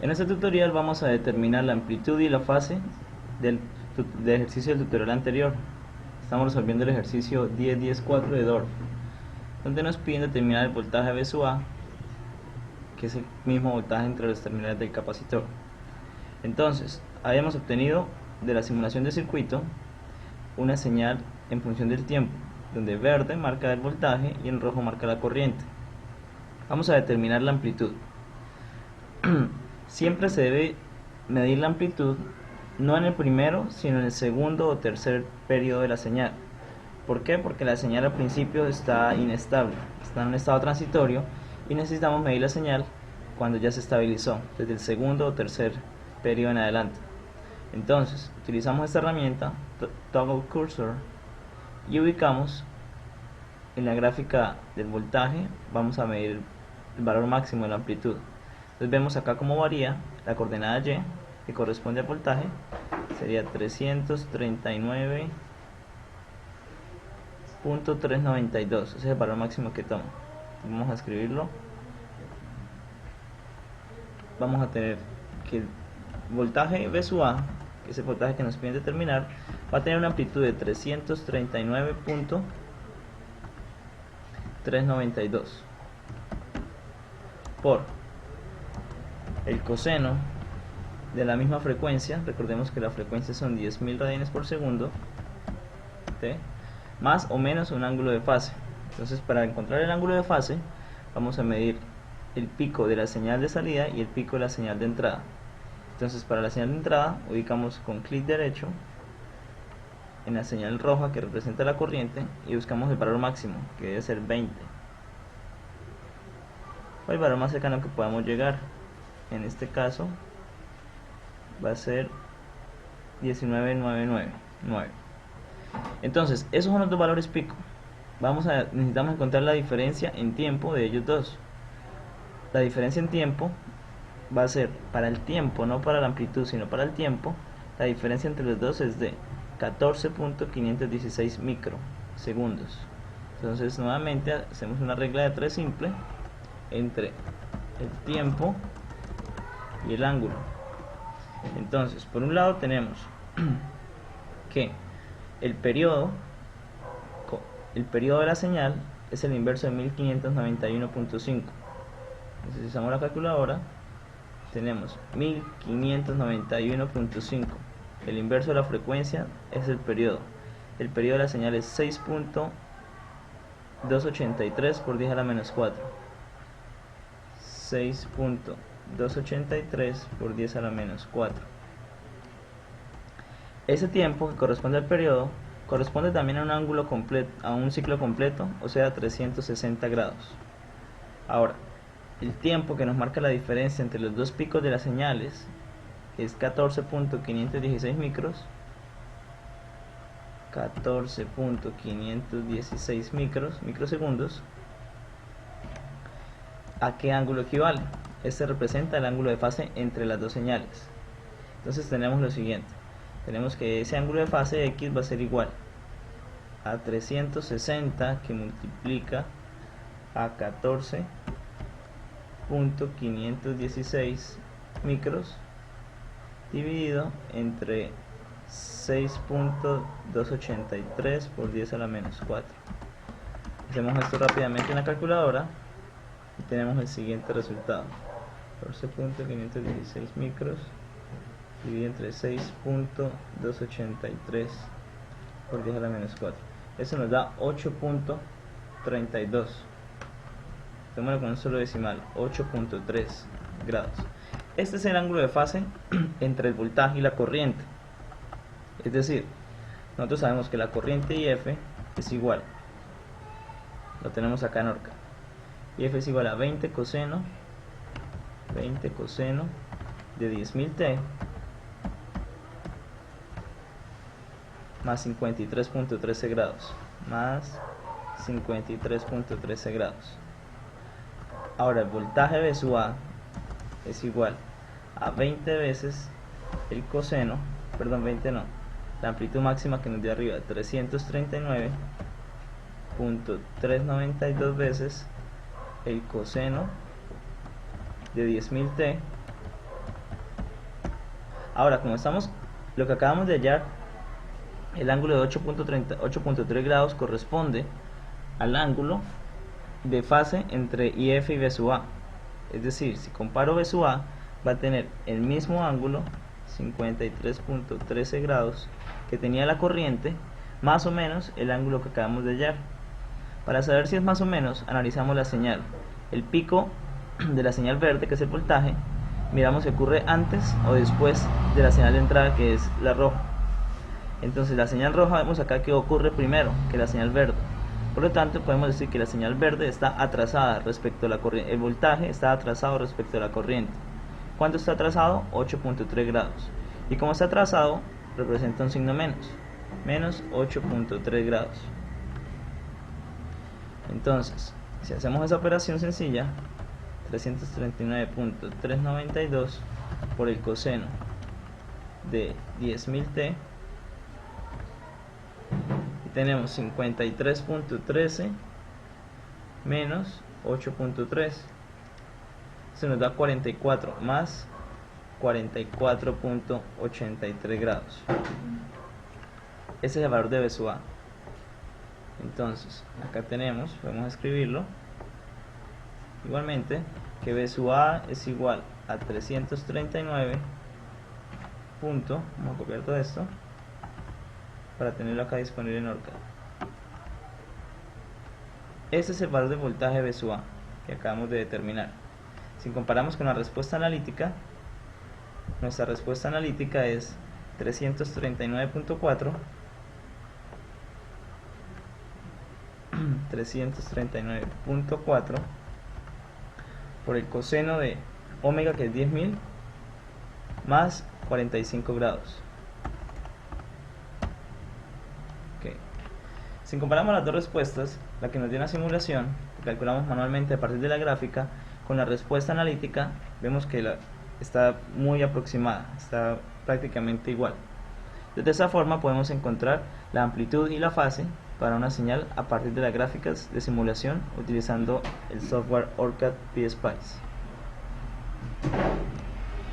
En este tutorial vamos a determinar la amplitud y la fase del ejercicio del tutorial anterior. Estamos resolviendo el ejercicio 10.10.4 de DORF, donde nos piden determinar el voltaje V sub A, que es el mismo voltaje entre los terminales del capacitor. Entonces, habíamos obtenido de la simulación de circuito una señal en función del tiempo, donde verde marca el voltaje y en rojo marca la corriente. Vamos a determinar la amplitud. Siempre se debe medir la amplitud no en el primero, sino en el segundo o tercer periodo de la señal. ¿Por qué? Porque la señal al principio está inestable, está en un estado transitorio y necesitamos medir la señal cuando ya se estabilizó, desde el segundo o tercer periodo en adelante. Entonces, utilizamos esta herramienta, Toggle Cursor, y ubicamos en la gráfica del voltaje, vamos a medir el valor máximo de la amplitud. Entonces vemos acá cómo varía la coordenada Y, que corresponde al voltaje, sería 339.392, ese es el valor máximo que toma. Vamos a escribirlo. Vamos a tener que el voltaje V sub A, que es el voltaje que nos piden determinar, va a tener una amplitud de 339.392 por el coseno de la misma frecuencia. Recordemos que la frecuencia son 10.000 radianes por segundo, ¿sí?, más o menos un ángulo de fase. Entonces, para encontrar el ángulo de fase, vamos a medir el pico de la señal de salida y el pico de la señal de entrada. Entonces, para la señal de entrada, ubicamos con clic derecho en la señal roja que representa la corriente y buscamos el valor máximo, que debe ser 20, o el valor más cercano que podamos llegar. En este caso va a ser 19.999. Entonces, esos son los dos valores pico. Necesitamos encontrar la diferencia en tiempo de ellos dos. La diferencia en tiempo va a ser para el tiempo, no para la amplitud, sino para el tiempo. La diferencia entre los dos es de 14.516 microsegundos. Entonces, nuevamente hacemos una regla de 3 simple entre el tiempo y el ángulo. Entonces, por un lado tenemos que el periodo de la señal es el inverso de 1591.5. Entonces, si usamos la calculadora, tenemos 1591.5. El inverso de la frecuencia es el periodo. El periodo de la señal es 6.283 por 10 a la menos 4. 6.283 por 10 a la menos 4. Ese tiempo que corresponde al periodo corresponde también a un ángulo completo, a un ciclo completo, o sea, 360 grados. Ahora, el tiempo que nos marca la diferencia entre los dos picos de las señales es 14.516 microsegundos. ¿A qué ángulo equivale? Este representa el ángulo de fase entre las dos señales. Entonces tenemos lo siguiente. Tenemos que ese ángulo de fase X va a ser igual a 360 que multiplica a 14.516 micros dividido entre 6.283 por 10 a la menos 4. Hacemos esto rápidamente en la calculadora y tenemos el siguiente resultado: 14.516 micros dividido entre 6.283 por 10 a la menos 4. Eso nos da 8.32. Tomémoslo con un solo decimal, 8.3 grados. Este es el ángulo de fase entre el voltaje y la corriente. Es decir, nosotros sabemos que la corriente IF es igual, lo tenemos acá en Orca, IF es igual a 20 coseno de 10.000 T más 53.13 grados, Ahora, el voltaje V sub A es igual a 20 veces el coseno, perdón, 20 no, la amplitud máxima que nos dio arriba, 339.392 veces el coseno de 10.000 T Ahora, lo que acabamos de hallar, el ángulo de 8.3 grados corresponde al ángulo de fase entre IF y B sub A. Es decir, si comparo B sub A, va a tener el mismo ángulo, 53.13 grados, que tenía la corriente, más o menos el ángulo que acabamos de hallar. Para saber si es más o menos, analizamos la señal. El pico de la señal verde, que es el voltaje, miramos si ocurre antes o después de la señal de entrada, que es la roja. Entonces la señal roja vemos acá que ocurre primero que la señal verde. Por lo tanto, podemos decir que la señal verde está atrasada respecto a la corriente. El voltaje está atrasado respecto a la corriente. ¿Cuánto está atrasado? 8.3 grados. Y como está atrasado, representa un signo menos 8.3 grados. Entonces, si hacemos esa operación sencilla, 339.392 por el coseno de 10.000t, y tenemos 53.13 menos 8.3, se nos da 44 más 44.83 grados. Ese es el valor de B sub A. Entonces, acá podemos escribirlo igualmente, que B sub A es igual a 339 vamos a copiar todo esto para tenerlo acá disponible en OrCAD. Ese es el valor de voltaje B sub A que acabamos de determinar. Si comparamos con la respuesta analítica, nuestra respuesta analítica es 339.4 por el coseno de omega, que es 10.000, más 45 grados. Okay. Si comparamos las dos respuestas, la que nos dio una simulación, que calculamos manualmente a partir de la gráfica, con la respuesta analítica, vemos que está muy aproximada, está prácticamente igual. De esa forma podemos encontrar la amplitud y la fase para una señal a partir de las gráficas de simulación utilizando el software OrCAD PSpice.